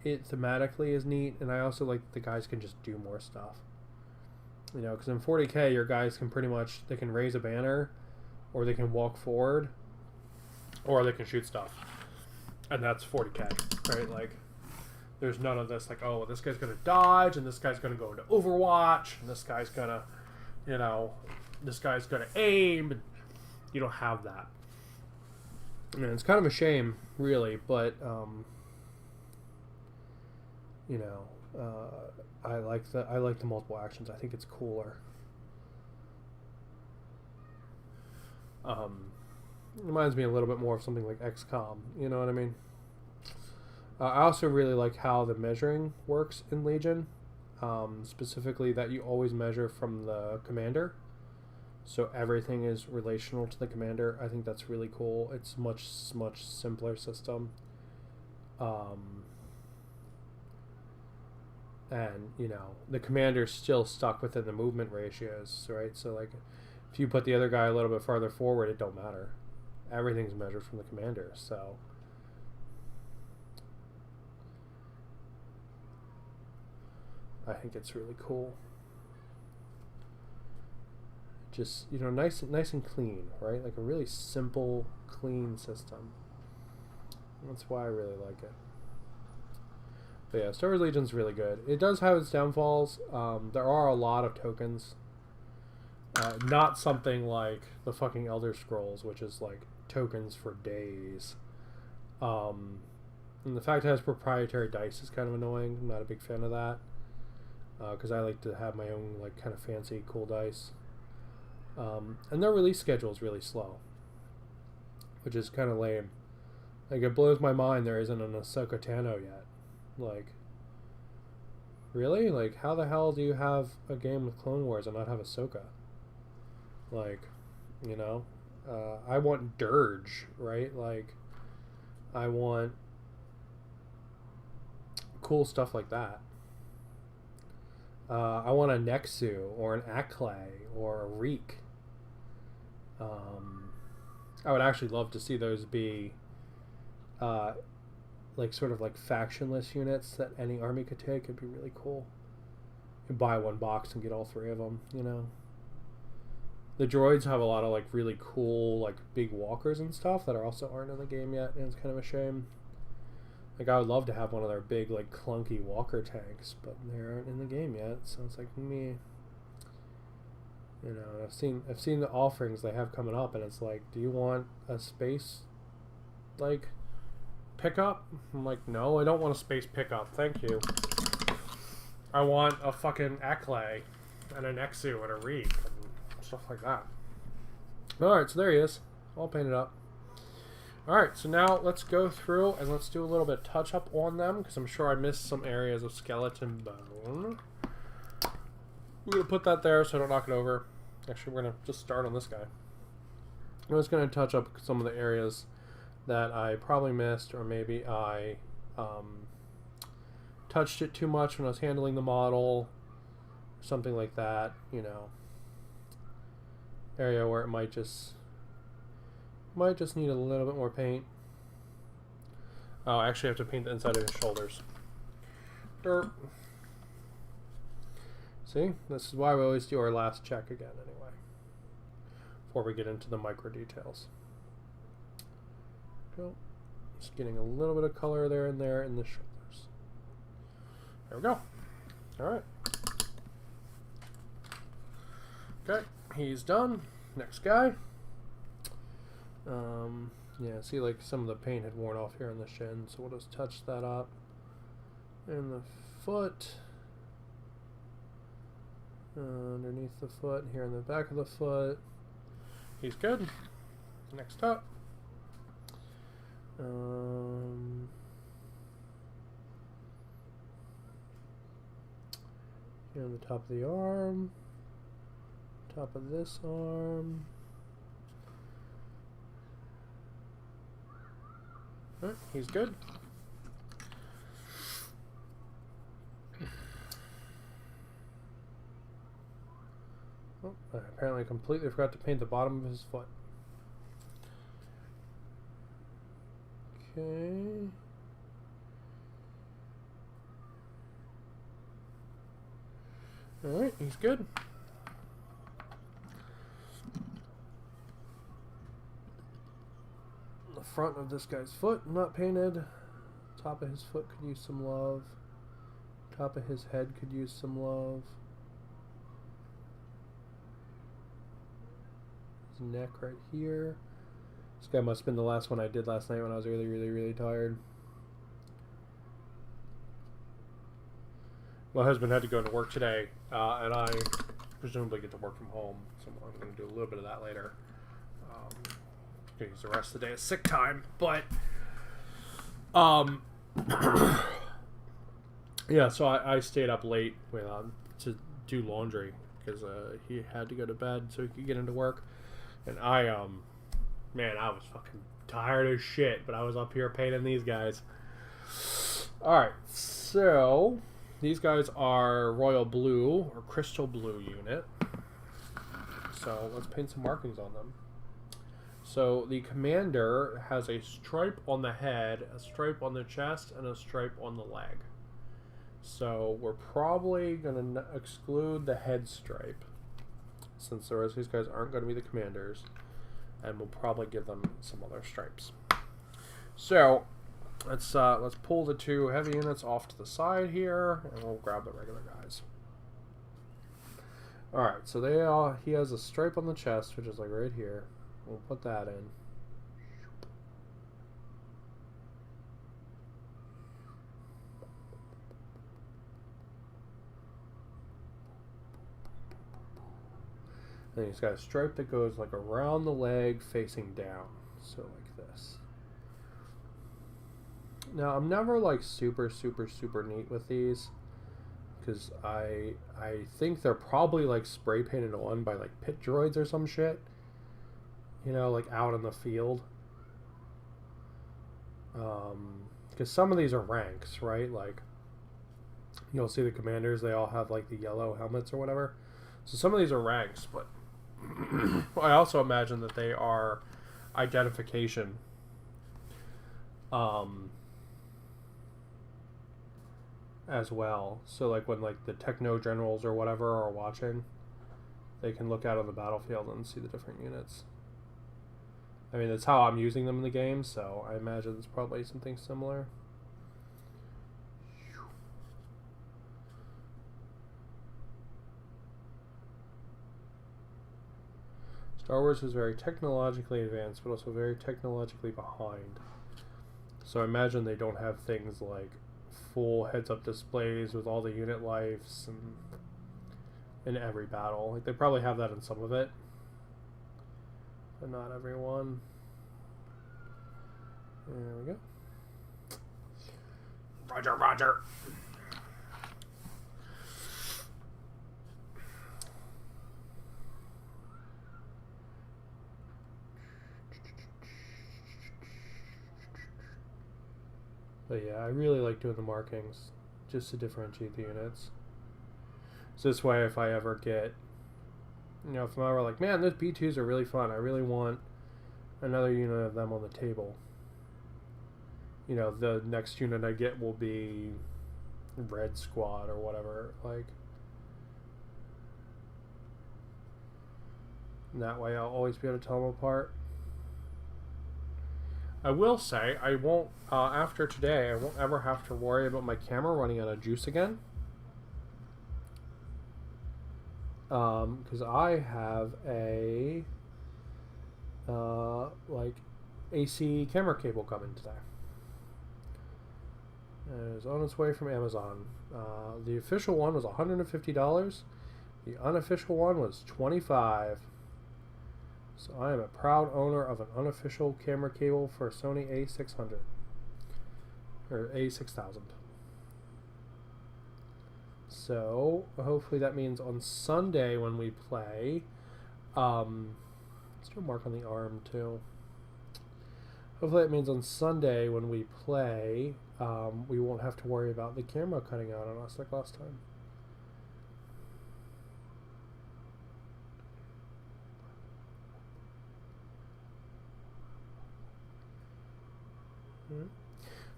It thematically is neat, and I also like that the guys can just do more stuff. You know, because in 40K, your guys can pretty much, they can raise a banner, or they can walk forward, or they can shoot stuff. And that's 40K, right? Like, there's none of this, like, oh, this guy's going to dodge, and this guy's going to go into Overwatch, and this guy's going to, you know, this guy's going to aim. And you don't have that. I mean, it's kind of a shame, really, but, you know, I like the multiple actions. I think it's cooler. Reminds me a little bit more of something like XCOM, you know what I mean? I also really like how the measuring works in Legion, specifically that you always measure from the commander. so everything is relational to the commander. I think that's really cool. It's much simpler system. And the commander's still stuck within the movement ratios, right? So like if you put the other guy a little bit farther forward, it don't matter. Everything's measured from the commander. So I think it's really cool. Just nice and clean, right? Like a really simple, clean system. That's why I really like it. But yeah, Star Wars Legion's really good. It does have its downfalls. There are a lot of tokens. Not something like the fucking Elder Scrolls, which is like tokens for days. And the fact it has proprietary dice is kind of annoying. I'm not a big fan of that. Because I like to have my own like kind of fancy, cool dice. And their release schedule is really slow, which is kind of lame. Like, it blows my mind there isn't an Ahsoka Tano yet. Like, really? Like, how the hell do you have a game with Clone Wars and not have Ahsoka? Like, I want Dirge, right? Like, I want cool stuff like that. I want a Nexu or an Acklay or a Reek. I would actually love to see those be like sort of like factionless units that any army could take. It'd be really cool. You buy one box and get all three of them, The droids have a lot of like really cool like big walkers and stuff that also aren't in the game yet, and it's kind of a shame. Like, I would love to have one of their big like clunky walker tanks, but they aren't in the game yet, so it's like me. I've seen the offerings they have coming up, and it's like, do you want a space like pickup? I'm like, no, I don't want a space pickup, thank you. I want a fucking Acklay and a Nexu and a Reek and stuff like that. Alright, so there he is, all painted up. Alright, so now let's go through and let's do a little bit of touch up on them, because I'm sure I missed some areas of skeleton bone. We're going to put that there so I don't knock it over. Actually, we're going to just start on this guy. I'm just going to touch up some of the areas that I probably missed, or maybe I touched it too much when I was handling the model, something like that, area where it might just need a little bit more paint. Oh, I actually have to paint the inside of his shoulders. Derp. See, this is why we always do our last check again anyway, before we get into the micro details. So, just getting a little bit of color there and there in the shoulders. There we go. Alright. Okay, he's done. Next guy. Yeah, see, like some of the paint had worn off here on the shin, so we'll just touch that up. And the foot. Underneath the foot, here in the back of the foot. He's good. Next up. Here on the top of the arm. Top of this arm. Alright, he's good. Oh, I apparently completely forgot to paint the bottom of his foot. Okay. Alright, he's good. The front of this guy's foot, not painted. Top of his foot could use some love. Top of his head could use some love. His neck right here. This guy must have been the last one I did last night when I was really tired. My husband had to go to work today, and I presumably get to work from home, so I'm going to do a little bit of that later. Use the rest of the day as sick time, but yeah, so I stayed up late to do laundry because he had to go to bed so he could get into work. And man, I was fucking tired as shit, but I was up here painting these guys. Alright, so these guys are royal blue or crystal blue unit. So let's paint some markings on them. So the commander has a stripe on the head, a stripe on the chest, and a stripe on the leg. So we're probably going to exclude the head stripe, since the rest of these guys aren't going to be the commanders, and we'll probably give them some other stripes. So let's pull the two heavy units off to the side here, and we'll grab the regular guys. All right, so he has a stripe on the chest, which is like right here. We'll put that in. Then he's got a stripe that goes like around the leg facing down. So like this. Now I'm never like super neat with these, because I think they're probably like spray painted on by like pit droids or some shit. You know, like out in the field. Because some of these are ranks, right? Like, you'll see the commanders, they all have like the yellow helmets or whatever. So some of these are ranks, but I also imagine that they are identification. As well. So like when like the techno generals or whatever are watching, they can look out on the battlefield and see the different units. I mean, that's how I'm using them in the game, so I imagine it's probably something similar. Star Wars is very technologically advanced, but also very technologically behind. So I imagine they don't have things like full heads-up displays with all the unit lives and in every battle. Like, they probably have that in some of it, but not everyone. There we go. Roger, roger. But yeah, I really like doing the markings just to differentiate the units. So this way, if I ever get, you know, if I'm ever like, man, those B2s are really fun, I really want another unit of them on the table. You know, the next unit I get will be Red Squad or whatever, like. And that way I'll always be able to tell them apart. I will say, I won't, after today, I won't ever have to worry about my camera running out of juice again. Because I have a, like, AC camera cable coming today. It is on its way from Amazon. The official one was $150. The unofficial one was $25. So I am a proud owner of an unofficial camera cable for Sony A600. Or A6000. So, hopefully that means on Sunday when we play, let's do a mark on the arm too. Hopefully that means on Sunday when we play, we won't have to worry about the camera cutting out on us like last time.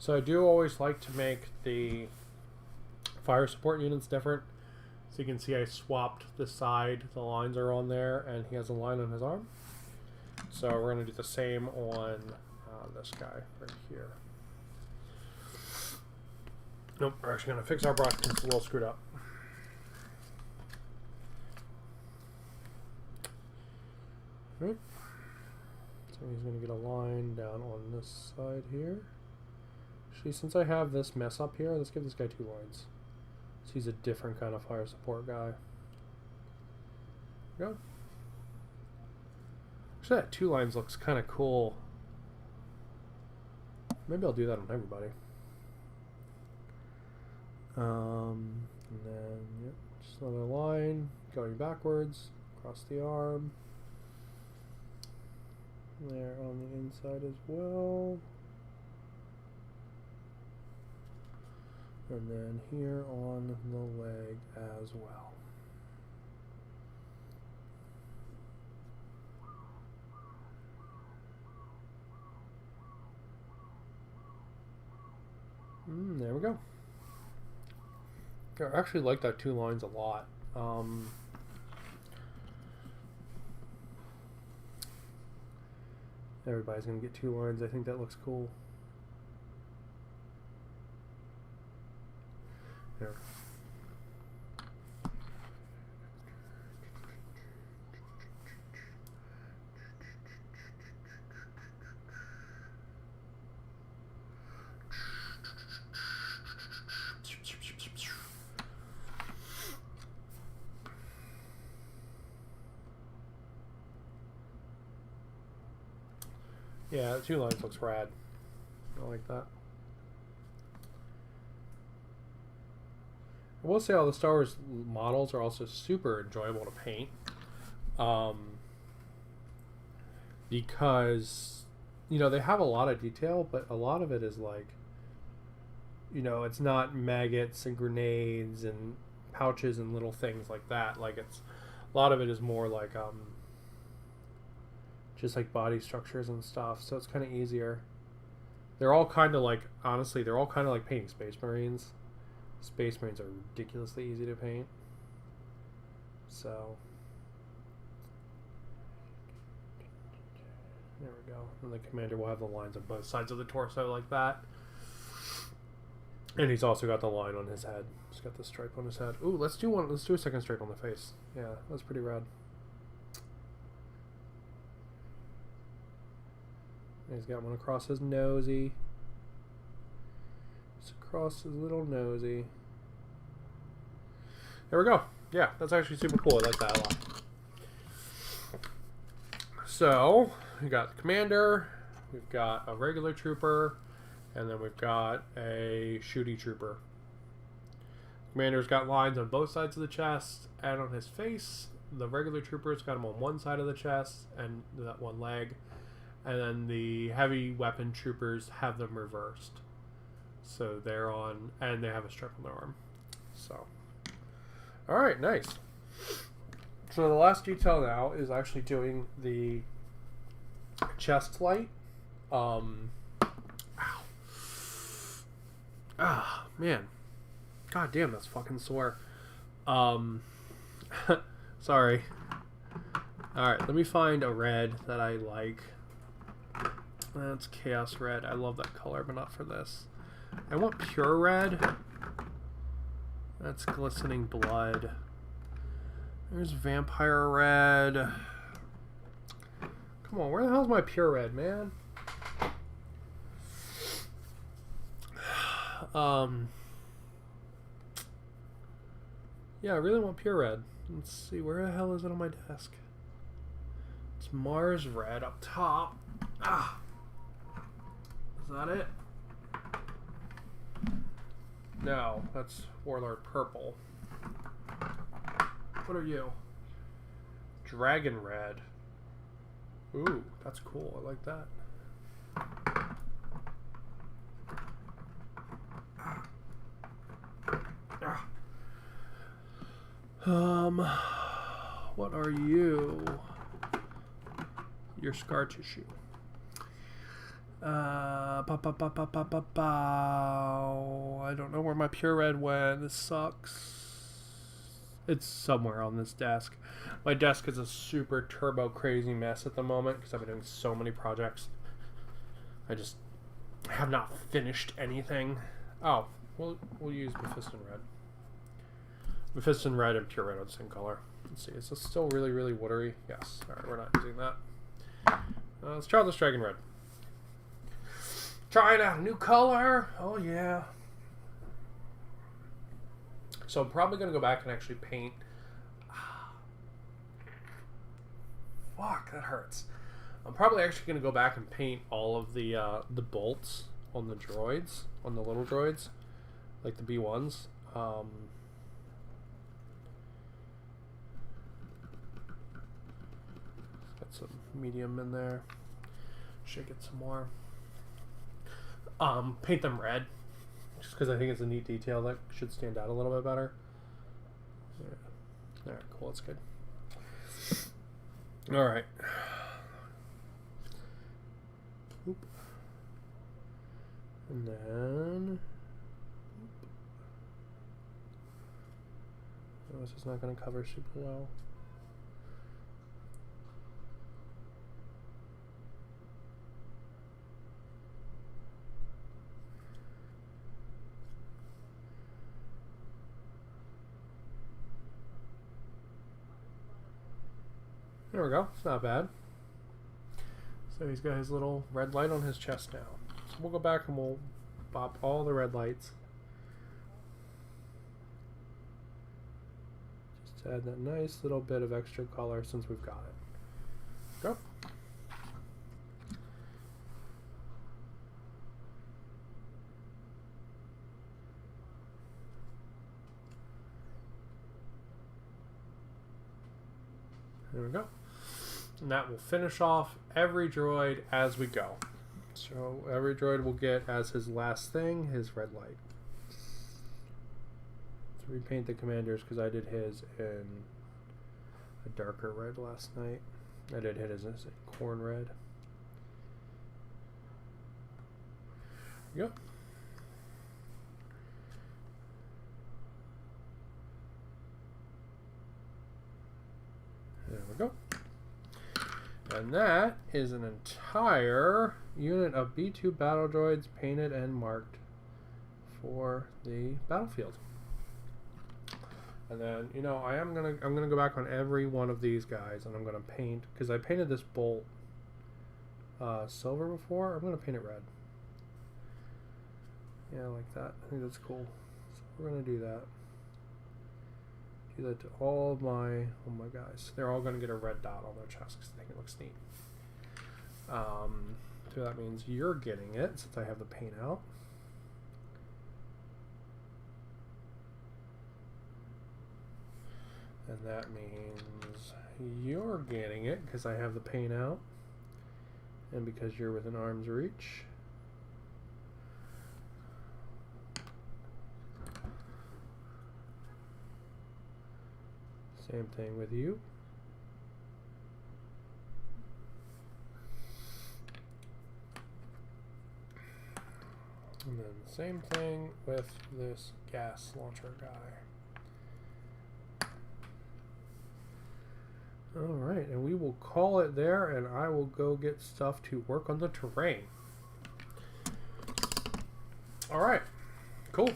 So I do always like to make the fire support units different. So you can see I swapped the side, the lines are on there, and he has a line on his arm. So we're going to do the same on this guy right here. Nope, we're actually going to fix our brush because it's a little screwed up. Right. So he's going to get a line down on this side here. Actually, since I have this mess up here, let's give this guy 2 lines. So he's a different kind of fire support guy. There we go. Actually, that 2 lines looks kind of cool. Maybe I'll do that on everybody. And then, yep, just another line going backwards across the arm. There on the inside as well. And then here on the leg as well. There we go. I actually like that 2 lines a lot. Everybody's going to get 2 lines. I think that looks cool. There. Yeah, the 2 lines looks rad. I like that. I will say all the Star Wars models are also super enjoyable to paint. Because, you know, they have a lot of detail, but a lot of it is like, you know, it's not maggots and grenades and pouches and little things like that. Like, it's, a lot of it is more like, just like body structures and stuff, so it's kind of easier. They're all kind of like, honestly, they're all kind of like painting Space Marines. Space Marines are ridiculously easy to paint. So, there we go. And the commander will have the lines on both sides of the torso like that. And he's also got the line on his head. He's got the stripe on his head. Ooh, let's do a second stripe on the face. Yeah, that's pretty rad. He's got one across his nosy. Just across his little nosy. There we go. Yeah, that's actually super cool. I like that a lot. So, we got the commander, we've got a regular trooper, and then we've got a shooty trooper. Commander's got lines on both sides of the chest and on his face. The regular trooper's got him on one side of the chest and that one leg. And then the heavy weapon troopers have them reversed. So they're on, and they have a stripe on their arm. So, alright, nice. So the last detail now is actually doing the chest light. Ow. Ah, man. God damn, that's fucking sore. Sorry. Alright, let me find a red that I like. That's Chaos Red. I love that color, but not for this. I want Pure Red. That's Glistening Blood. There's Vampire Red. Come on, where the hell's my Pure Red, man? Yeah, I really want Pure Red. Let's see, where the hell is it on my desk? It's Mars Red up top. Ah! Is that it? No, that's Warlord Purple. What are you? Dragon Red. Ooh, that's cool. I like that. What are you? Your scar tissue. I don't know where my Pure Red went. This sucks. It's somewhere on this desk. My desk is a super turbo crazy mess at the moment because I've been doing so many projects. I just have not finished anything. Oh, we'll use Mephiston Red. Mephiston Red and Pure Red are the same color. Let's see, is this still really, really watery? Yes. Alright, we're not using that. Let's try this Dragon Red. Trying out a new color. Oh, yeah. So I'm probably going to go back and actually paint. Fuck, that hurts. I'm probably actually going to go back and paint all of the bolts on the droids, on the little droids, like the B1s. Put some medium in there. Shake it some more. Paint them red, just because I think it's a neat detail that should stand out a little bit better. Yeah. All right, cool. That's good. All right. Oop. And then. Oh, this is not going to cover super well. There we go. It's not bad. So he's got his little red light on his chest now. So we'll go back and we'll pop all the red lights. Just to add that nice little bit of extra color since we've got it. Go. There we go. And that will finish off every droid as we go. So every droid will get as his last thing his red light. Let's repaint the commanders because I did his in a darker red last night. I did his in corn red. Yep. There we go. And that is an entire unit of B2 battle droids painted and marked for the battlefield. And then, you know, I'm gonna go back on every one of these guys and I'm gonna paint, because I painted this bolt silver before. I'm gonna paint it red. Yeah, like that. I think that's cool. So we're gonna do that. Do that to all my guys. They're all going to get a red dot on their chest because I think it looks neat. So that means you're getting it since I have the paint out. And that means you're getting it because I have the paint out. And because you're within arm's reach. Same thing with you. And then same thing with this gas launcher guy. Alright, and we will call it there, and I will go get stuff to work on the terrain. Alright, cool.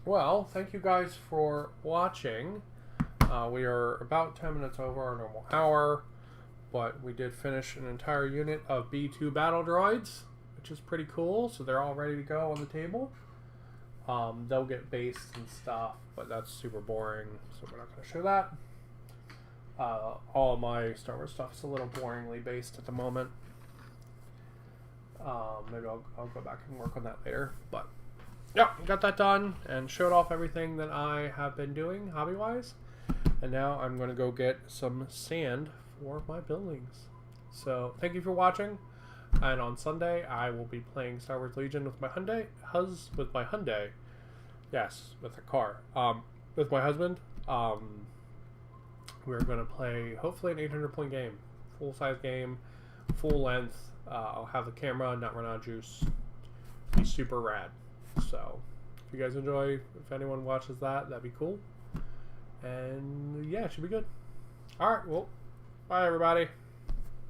Well, thank you guys for watching. We are about 10 minutes over our normal hour, but we did finish an entire unit of B2 battle droids, which is pretty cool. So they're all ready to go on the table. They'll get based and stuff, but that's super boring, so we're not going to show that. All my Star Wars stuff is a little boringly based at the moment. Maybe I'll go back and work on that later, but yeah, got that done and showed off everything that I have been doing hobby-wise. And now I'm going to go get some sand for my buildings. So thank you for watching. And on Sunday, I will be playing Star Wars Legion with my Hyundai. Yes, with a car. With my husband. We're going to play hopefully an 800-point game. Full-size game. Full length. I'll have the camera, not run out of juice. Be super rad. So if you guys enjoy, if anyone watches that, that'd be cool. And yeah, it should be good. Alright, well, bye everybody.